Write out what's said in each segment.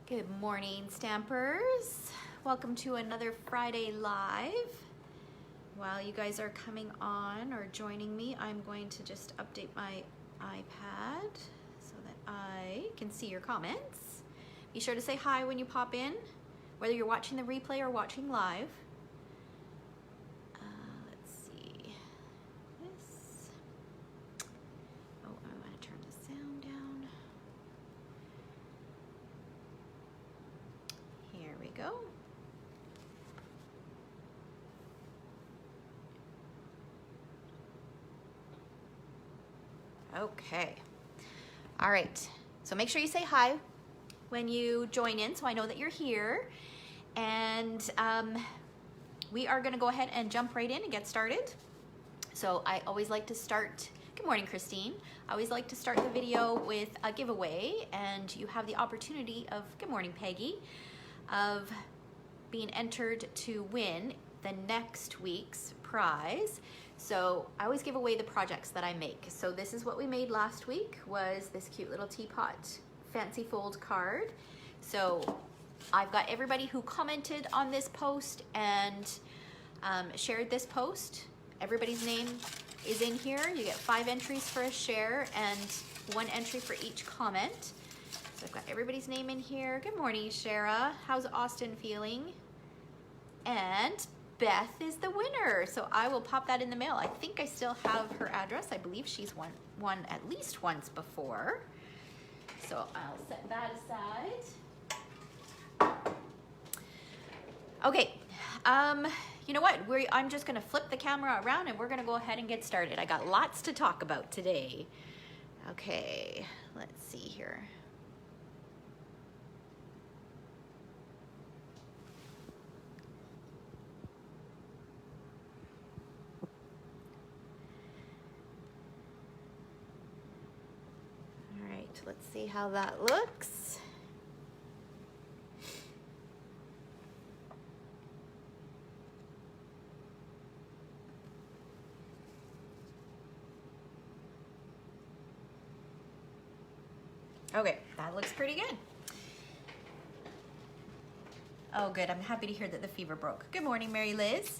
Good morning, Stampers. Welcome to another Friday Live. While you guys are coming on or joining me, I'm going to just update my iPad so that I can see your comments. Be sure to say hi when you pop in, whether you're watching the replay or watching live. Let's see. This. Oh, I want to turn the sound down. Here we go. Okay. All right. So make sure you say hi when you join in so I know that you're here. And we are going to go ahead and jump right in and get started. So I always like to start, good morning, Christine. I always like to start the video with a giveaway, and you have the opportunity of, good morning, Peggy, of being entered to win the next week's prize. So I always give away the projects that I make. So this is what we made last week, was this cute little teapot fancy fold card. So I've got everybody who commented on this post and shared this post. Everybody's name is in here. You get 5 entries for a share and 1 entry for each comment. So I've got everybody's name in here. Good morning, Shara. How's Austin feeling? And Beth is the winner. So I will pop that in the mail. I think I still have her address. I believe she's won at least once before. So I'll set that aside. Okay, you know what? I'm just gonna flip the camera around and we're gonna go ahead and get started. I got lots to talk about today. Okay, let's see here. All right, let's see how that looks. Okay, that looks pretty good. Oh, good. I'm happy to hear that the fever broke. Good morning, Mary Liz.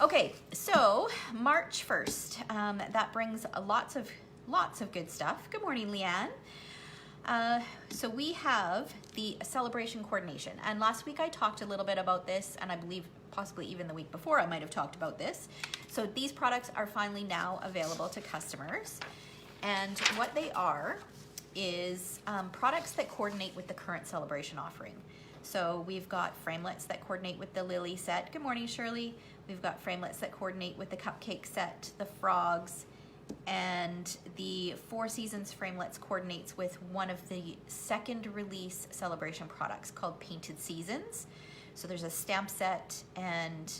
Okay, so March 1st, that brings lots of good stuff. Good morning, Leanne. So we have the celebration coordination, and last week I talked a little bit about this, and I believe possibly even the week before I might have talked about this. So these products are finally now available to customers, and what they are is products that coordinate with the current celebration offering. So we've got framelits that coordinate with the lily set. Good morning, Shirley. We've got framelits that coordinate with the cupcake set, the frogs, and the Four Seasons framelits coordinates with one of the second release celebration products called Painted Seasons. So there's a stamp set and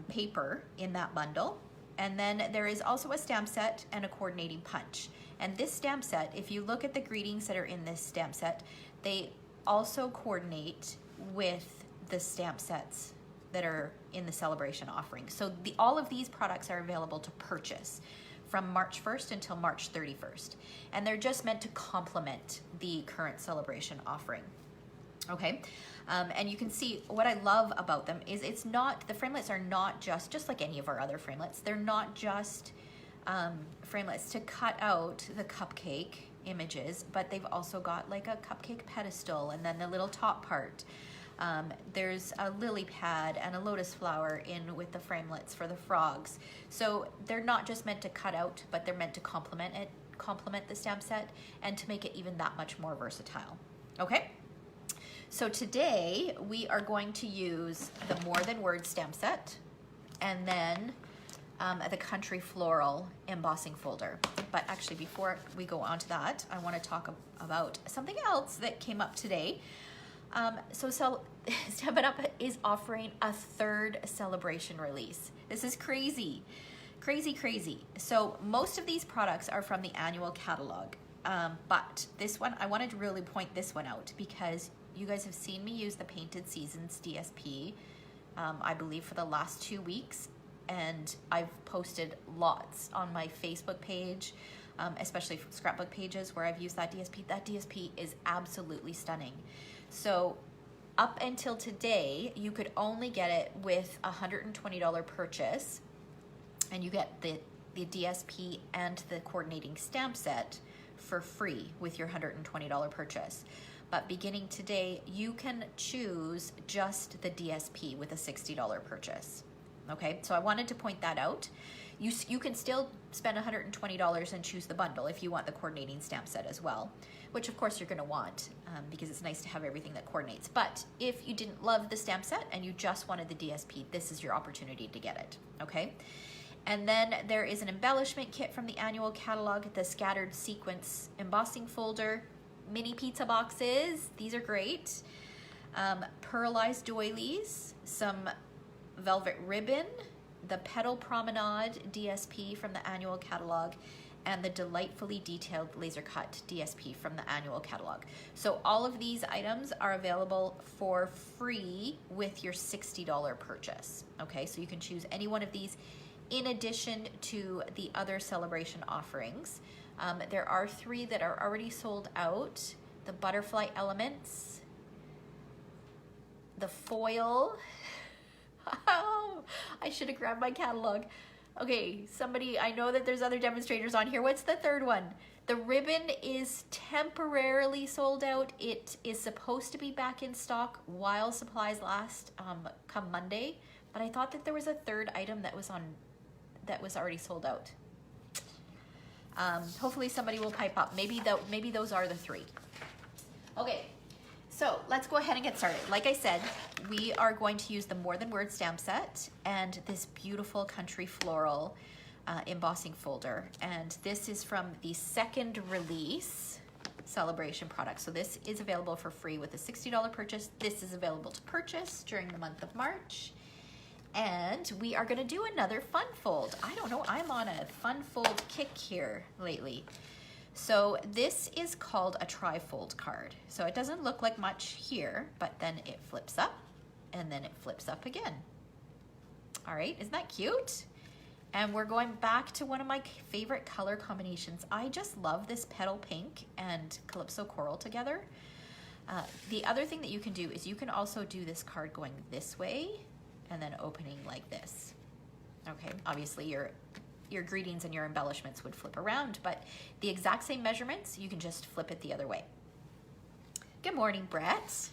paper in that bundle. And then there is also a stamp set and a coordinating punch. And this stamp set, if you look at the greetings that are in this stamp set, they also coordinate with the stamp sets that are in the celebration offering. So all of these products are available to purchase from March 1st until March 31st. And they're just meant to complement the current celebration offering. Okay, and you can see what I love about them is it's not, the framelits are not just like any of our other framelits, they're not just framelits to cut out the cupcake images, but they've also got like a cupcake pedestal and then the little top part. There's a lily pad and a lotus flower in with the framelits for the frogs. So they're not just meant to cut out, but they're meant to complement the stamp set and to make it even that much more versatile. Okay? So today we are going to use the More Than Words stamp set and then the Country Floral embossing folder. But actually, before we go on to that, I want to talk about something else that came up today. So Stampin' Up! Is offering a 3rd celebration release. This is crazy, crazy, crazy. So most of these products are from the annual catalog, but this one, I wanted to really point this one out because you guys have seen me use the Painted Seasons DSP, I believe for the last 2 weeks, and I've posted lots on my Facebook page, especially for scrapbook pages where I've used that DSP. That DSP is absolutely stunning. So up until today, you could only get it with a $120 purchase, and you get the DSP and the coordinating stamp set for free with your $120 purchase. But beginning today, you can choose just the DSP with a $60 purchase. Okay, so I wanted to point that out. You can still spend $120 and choose the bundle if you want the coordinating stamp set as well, which of course you're gonna want because it's nice to have everything that coordinates. But if you didn't love the stamp set and you just wanted the DSP, this is your opportunity to get it, okay? And then there is an embellishment kit from the annual catalog, the scattered sequence embossing folder, mini pizza boxes, these are great, pearlized doilies, some velvet ribbon, the Petal Promenade DSP from the annual catalog, and the delightfully detailed laser cut DSP from the annual catalog. So all of these items are available for free with your $60 purchase. Okay, so you can choose any one of these in addition to the other celebration offerings. There are 3 that are already sold out: the butterfly elements, the foil. Oh, I should have grabbed my catalog. Okay, somebody, I know that there's other demonstrators on here. What's the third one? The ribbon is temporarily sold out. It is supposed to be back in stock while supplies last come Monday, but I thought that there was a third item that was already sold out. Hopefully somebody will pipe up. Maybe those are the 3. Okay. So let's go ahead and get started. Like I said, we are going to use the More Than Words stamp set and this beautiful Country Floral embossing folder. And this is from the second release celebration product. So this is available for free with a $60 purchase. This is available to purchase during the month of March. And we are gonna do another fun fold. I don't know, I'm on a fun fold kick here lately. So this is called a Trifold card. So it doesn't look like much here, but then it flips up and then it flips up again. All right, isn't that cute? And we're going back to one of my favorite color combinations. I just love this petal pink and Calypso coral together. The other thing that you can do is you can also do this card going this way and then opening like this. Okay, obviously your greetings and your embellishments would flip around, but the exact same measurements, you can just flip it the other way. Good morning, Brett.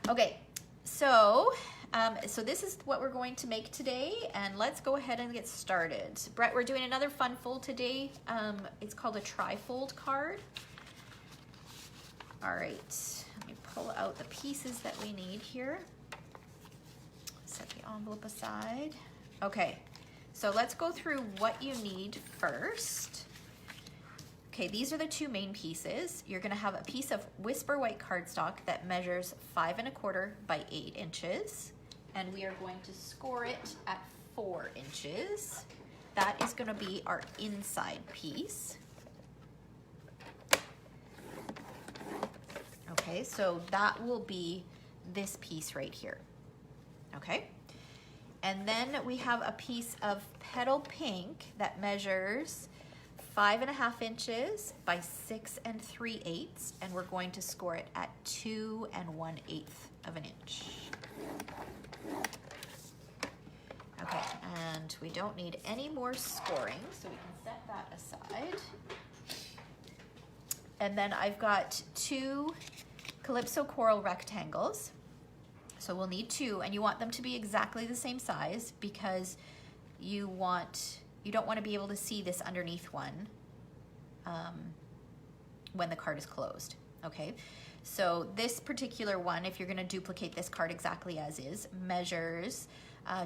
Okay, so this is what we're going to make today, and let's go ahead and get started. Brett, we're doing another fun fold today. It's called a Trifold card. All right, let me pull out the pieces that we need here. Set the envelope aside. Okay. So let's go through what you need first. Okay, these are the 2 main pieces. You're gonna have a piece of Whisper White cardstock that measures 5 1/4 by 8 inches. And we are going to score it at 4 inches. That is gonna be our inside piece. Okay, so that will be this piece right here, okay? And then we have a piece of petal pink that measures 5 1/2 inches by 6 3/8, and we're going to score it at 2 1/8 of an inch. Okay, and we don't need any more scoring, so we can set that aside. And then I've got 2 Calypso coral rectangles. So we'll need 2, and you want them to be exactly the same size because you don't want to be able to see this underneath one when the card is closed, okay? So this particular one, if you're going to duplicate this card exactly as is, measures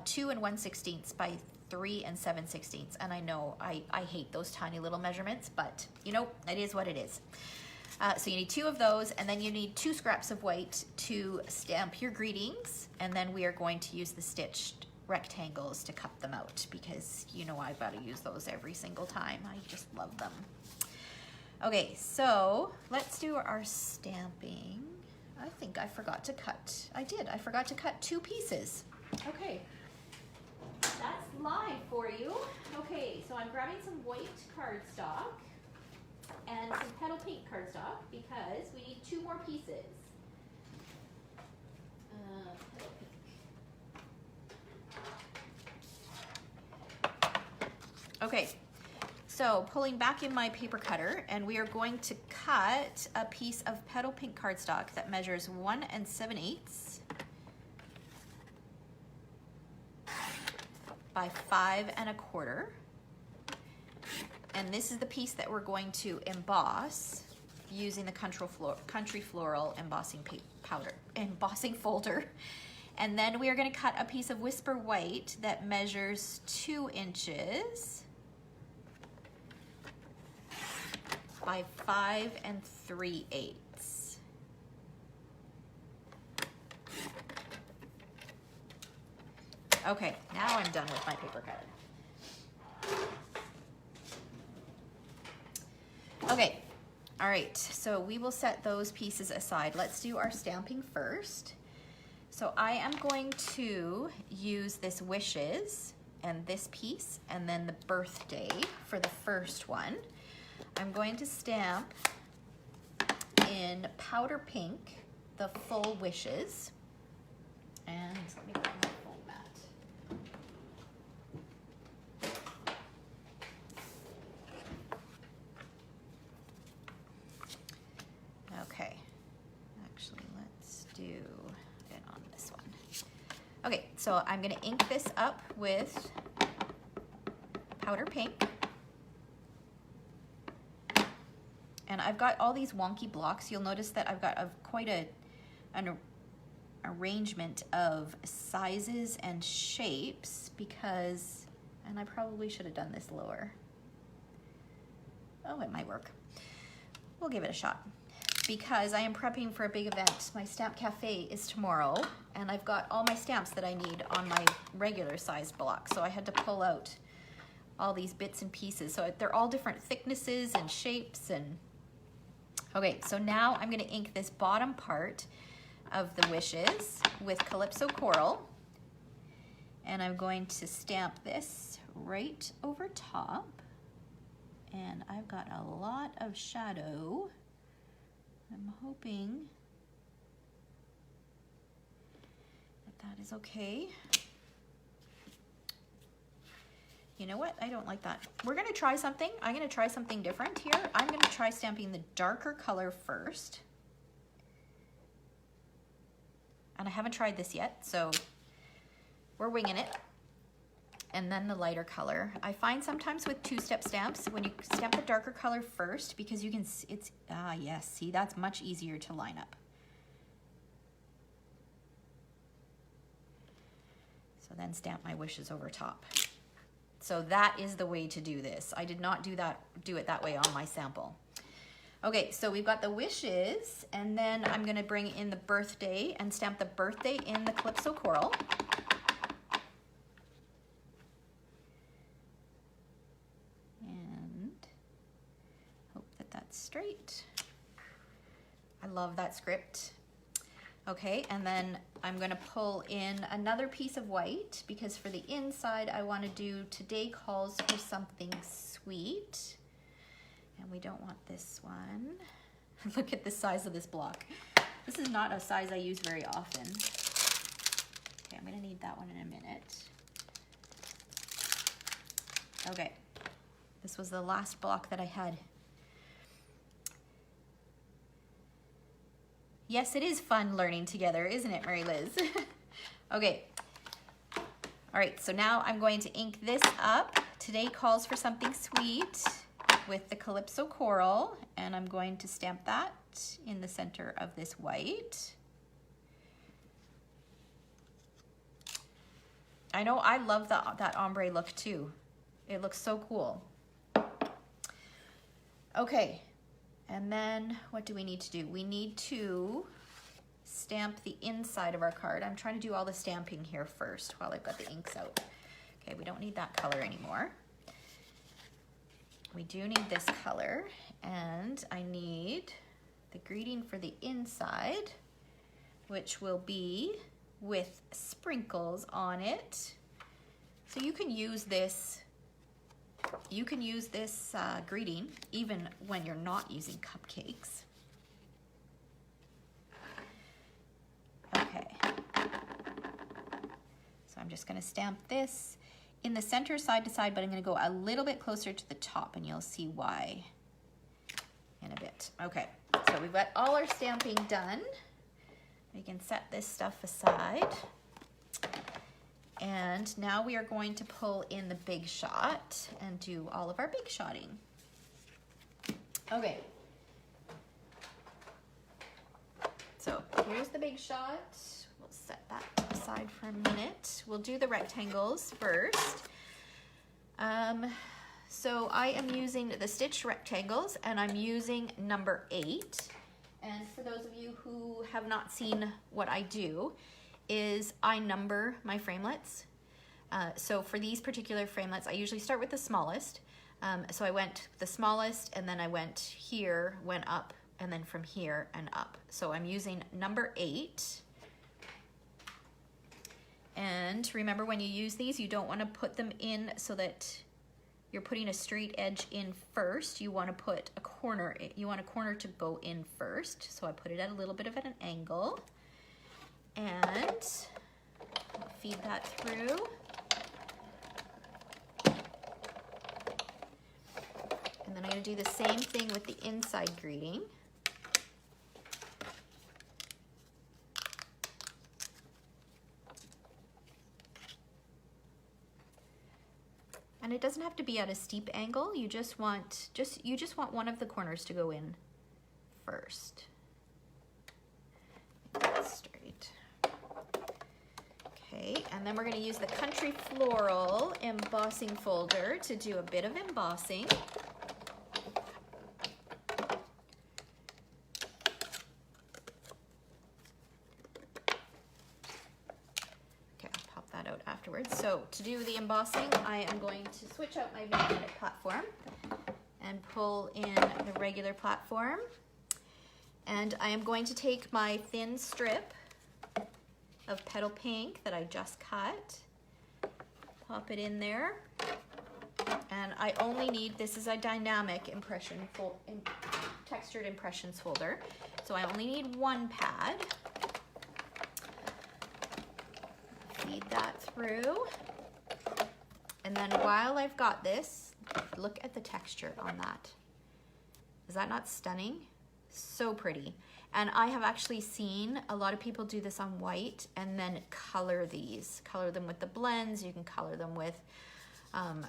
2 1/16 by 3 7/16. And I know I hate those tiny little measurements, but you know, it is what it is. So you need 2 of those, and then you need 2 scraps of white to stamp your greetings, and then we are going to use the stitched rectangles to cut them out because you know I've got to use those every single time. I just love them. Okay, so let's do our stamping. I think I forgot to cut. I forgot to cut 2 pieces. Okay, that's live for you. Okay, so I'm grabbing some white cardstock. and some petal pink cardstock because we need 2 more pieces. Petal pink. Okay, so pulling back in my paper cutter, and we are going to cut a piece of petal pink cardstock that measures 1 7/8 by 5 1/4. And this is the piece that we're going to emboss using the Country Floral embossing folder. And then we are going to cut a piece of Whisper White that measures 2 inches by 5 3/8. Okay, now I'm done with my paper cutter. Okay, all right, so we will set those pieces aside. Let's do our stamping first. So I am going to use this Wishes and this piece and then the Birthday for the first one. I'm going to stamp in powder pink the full Wishes. And let me grab my foam mat. Okay, actually let's do it on this one. Okay, so I'm gonna ink this up with powder pink. And I've got all these wonky blocks. You'll notice that I've got quite an arrangement of sizes and shapes because, and I probably should have done this lower. Oh, it might work. We'll give it a shot. Because I am prepping for a big event. My stamp cafe is tomorrow, and I've got all my stamps that I need on my regular sized block. So I had to pull out all these bits and pieces. So they're all different thicknesses and shapes. And okay, so now I'm gonna ink this bottom part of the Wishes with Calypso Coral. And I'm going to stamp this right over top. And I've got a lot of shadow. I'm hoping that is okay. You know what? I don't like that. We're gonna try something. I'm gonna try something different here. I'm gonna try stamping the darker color first. And I haven't tried this yet, so we're winging it. And then the lighter color. I find sometimes with 2-step stamps, when you stamp the darker color first, because you can, yes, see, that's much easier to line up. So then stamp my Wishes over top. So that is the way to do this. I did not do it that way on my sample. Okay, so we've got the Wishes, and then I'm gonna bring in the Birthday and stamp the Birthday in the Calypso Coral. Straight. I love that script. Okay, and then I'm gonna pull in another piece of white because for the inside I want to do Today Calls for Something Sweet. And we don't want this one. Look at the size of this block. This is not a size I use very often. Okay, I'm gonna need that one in a minute. Okay, this was the last block that I had. Yes, it is fun learning together, isn't it, Mary Liz? Okay. All right, so now I'm going to ink this up. Today Calls for Something Sweet with the Calypso Coral, and I'm going to stamp that in the center of this white. I know I love that ombre look too. It looks so cool. Okay. And then what do we need to do? We need to stamp the inside of our card. I'm trying to do all the stamping here first while I've got the inks out. Okay, we don't need that color anymore. We do need this color, and I need the greeting for the inside, which will be with sprinkles on it. So you can use this you can use this greeting even when you're not using cupcakes. Okay. So I'm just gonna stamp this in the center side to side, but I'm gonna go a little bit closer to the top and you'll see why in a bit. Okay, so we've got all our stamping done. We can set this stuff aside. And now we are going to pull in the big shot and do all of our big shotting. Okay. So here's the big shot. We'll set that aside for a minute. We'll do the rectangles first. So I am using the stitch rectangles and I'm using number 8. And for those of you who have not seen what I do, is I number my framelits. So for these particular framelits, I usually start with the smallest. So I went the smallest and then I went here, went up, and then from here and up. So I'm using number 8. And remember, when you use these, you don't want to put them in so that you're putting a straight edge in first. You want to put a corner, you want a corner to go in first. So I put it at a little bit of an angle. And feed that through. And then I'm going to do the same thing with the inside greeting. And it doesn't have to be at a steep angle. You just want one of the corners to go in first. Make that straight. Okay, and then we're going to use the Country Floral embossing folder to do a bit of embossing. Okay, I'll pop that out afterwards. So to do the embossing, I am going to switch out my magnetic platform and pull in the regular platform. And I am going to take my thin strip of petal pink that I just cut, pop it in there, and I only need, this is a dynamic textured impressions folder, so I only need one pad. Feed that through, and then while I've got this, look at the texture on that. Is that not stunning? So pretty. And I have actually seen a lot of people do this on white and then color these. Color them with the blends. You can color them with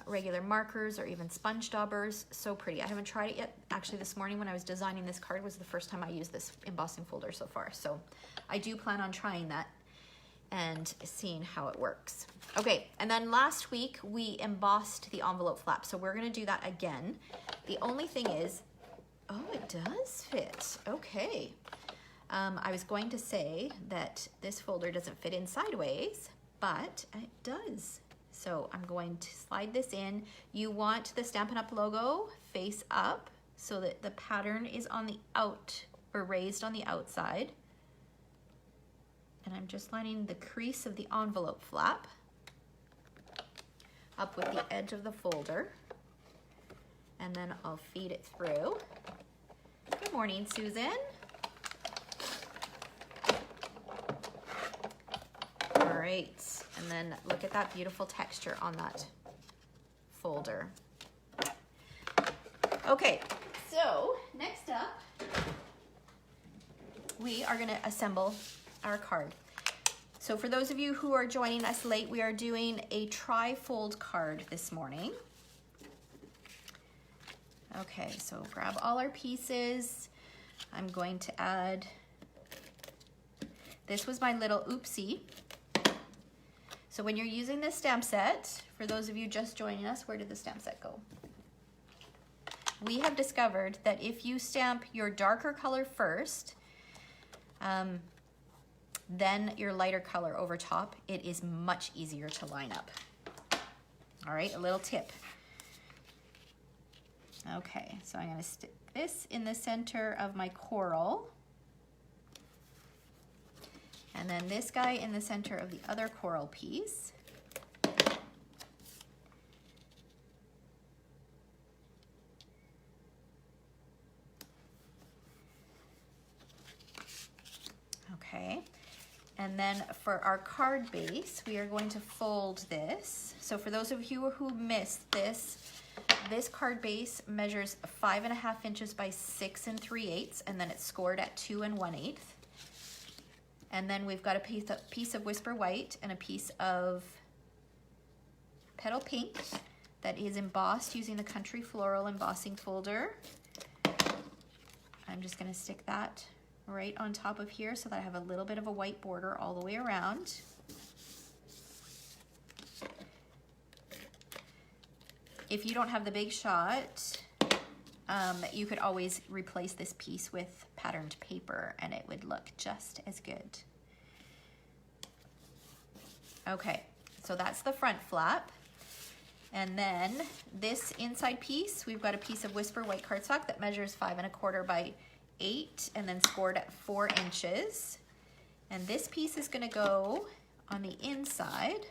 regular markers or even sponge daubers. So pretty. I haven't tried it yet. Actually, this morning when I was designing this card was the first time I used this embossing folder so far. So I do plan on trying that and seeing how it works. Okay, and then last week we embossed the envelope flap. So we're gonna do that again. The only thing is, oh, it does fit. Okay. I was going to say that this folder doesn't fit in sideways, but it does. So I'm going to slide this in. You want the Stampin' Up! Logo face up so that the pattern is on the out or raised on the outside. And I'm just lining the crease of the envelope flap up with the edge of the folder. And then I'll feed it through. Good morning, Susan. All right, and then look at that beautiful texture on that folder. Okay, so next up, we are gonna assemble our card. So for those of you who are joining us late, we are doing a Trifold card this morning. Okay, so grab all our pieces. I'm going to add, this was my little oopsie. So when you're using this stamp set, for those of you just joining us, where did the stamp set go? We have discovered that if you stamp your darker color first, then your lighter color over top, it is much easier to line up. All right, a little tip. Okay, so I'm gonna stick this in the center of my coral. And then this guy in the center of the other coral piece. And then for our card base, we are going to fold this. So for those of you who missed this, this card base measures 5.5 inches by 6 3/8, and then it's scored at 2 1/8. And then we've got a piece of Whisper White and a piece of Petal Pink that is embossed using the Country Floral embossing folder. I'm just gonna stick that right on top of here so that I have a little bit of a white border all the way around. If you don't have the Big Shot, you could always replace this piece with patterned paper and it would look just as good. Okay, so that's the front flap. And then this inside piece, we've got a piece of Whisper White cardstock that measures 5 1/4 by 8 and then scored at 4 inches. And this piece is gonna go on the inside.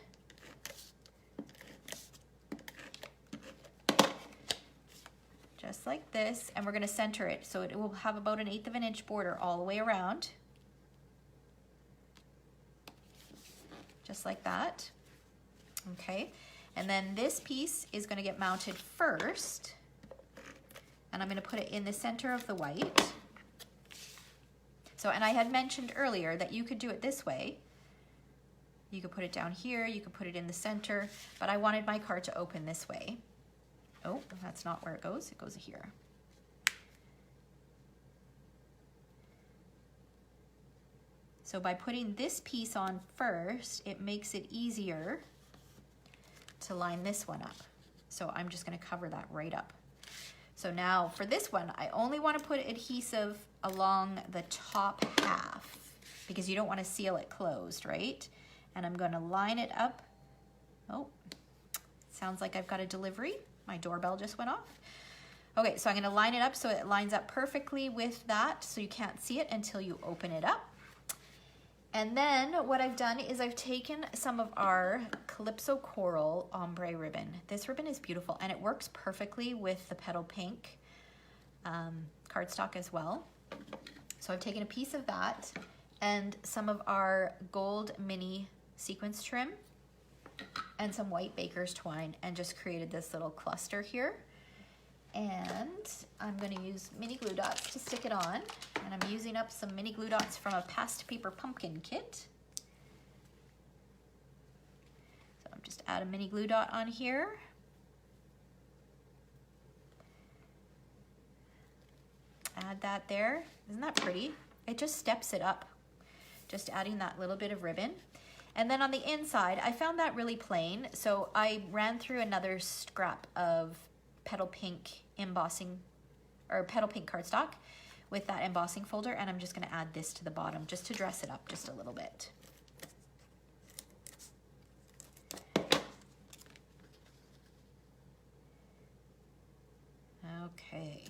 Just like this, and we're gonna center it so it will have about 1/8 of an inch border all the way around. Just like that. Okay, and then this piece is gonna get mounted first, and I'm gonna put it in the center of the white. So, and I had mentioned earlier that you could do it this way. You could put it down here, you could put it in the center, but I wanted my card to open this way. Oh, that's not where it goes here. So by putting this piece on first, it makes it easier to line this one up. So I'm just gonna cover that right up. So now for this one, I only wanna put adhesive along the top half because you don't wanna seal it closed, right? And I'm gonna line it up. Oh, sounds like I've got a delivery. My doorbell just went off. Okay, so I'm gonna line it up so it lines up perfectly with that so you can't see it until you open it up. And then what I've done is I've taken some of our Calypso Coral ombre ribbon. This ribbon is beautiful and it works perfectly with the Petal Pink cardstock as well. So I've taken a piece of that and some of our gold mini sequence trim and some white baker's twine and just created this little cluster here. And I'm going to use mini glue dots to stick it on. And I'm using up some mini glue dots from a past paper pumpkin kit. So I'm just add a mini glue dot on here. Add that there. Isn't that pretty? It just steps it up. Just adding that little bit of ribbon. And then on the inside, I found that really plain. So I ran through another scrap of Petal Pink embossing or Petal Pink cardstock with that embossing folder, and I'm just going to add this to the bottom just to dress it up just a little bit. Okay,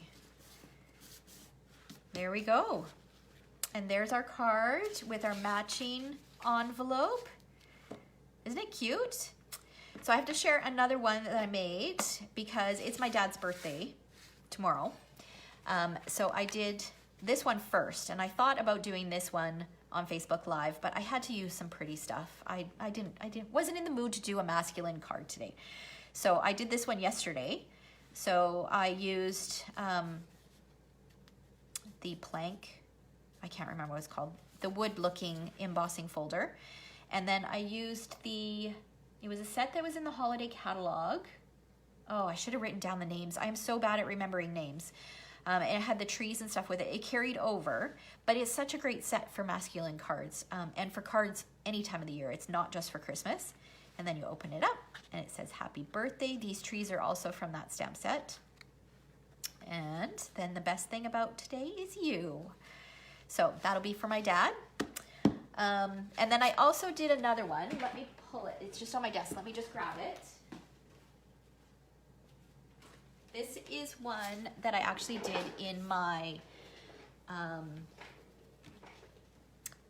there we go. And there's our card with our matching envelope. Isn't it cute? So I have to share another one that I made because it's my dad's birthday tomorrow. So I did this one first, and I thought about doing this one on Facebook Live, but I had to use some pretty stuff. I wasn't in the mood to do a masculine card today. So I did this one yesterday. So I used the plank, I can't remember what it's called, the wood looking embossing folder. And then I used it was a set that was in the holiday catalog. Oh, I should have written down the names. I am so bad at remembering names. And it had the trees and stuff with it. It carried over, but it's such a great set for masculine cards and for cards any time of the year. It's not just for Christmas. And then you open it up and it says happy birthday. These trees are also from that stamp set. And then the best thing about today is you. So that'll be for my dad. And then I also did another one. Let me pull it. It's just on my desk. Let me just grab it. This is one that I actually did in my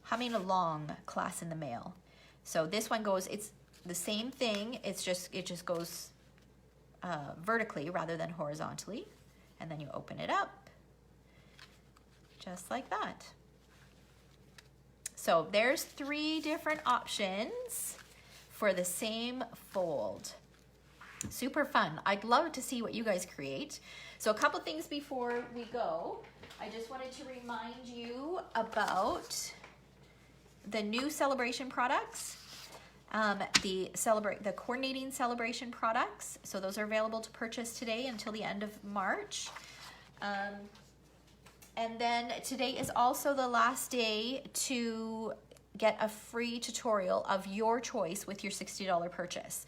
Humming Along class in the mail. So this one goes, it's the same thing. It just goes vertically rather than horizontally. And then you open it up just like that. So there's 3 different options for the same fold. Super fun. I'd love to see what you guys create. So a couple things before we go. I just wanted to remind you about the new celebration products, the coordinating celebration products. So those are available to purchase today until the end of March. And then today is also the last day to get a free tutorial of your choice with your $60 purchase.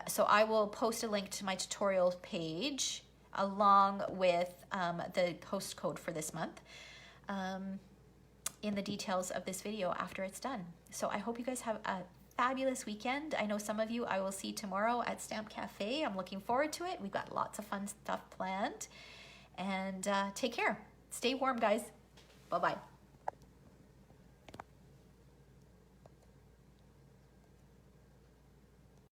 So I will post a link to my tutorial page along with the post code for this month in the details of this video after it's done. So I hope you guys have a fabulous weekend. I know some of you I will see tomorrow at Stamp Cafe. I'm looking forward to it. We've got lots of fun stuff planned. And take care. Stay warm, guys. Bye-bye.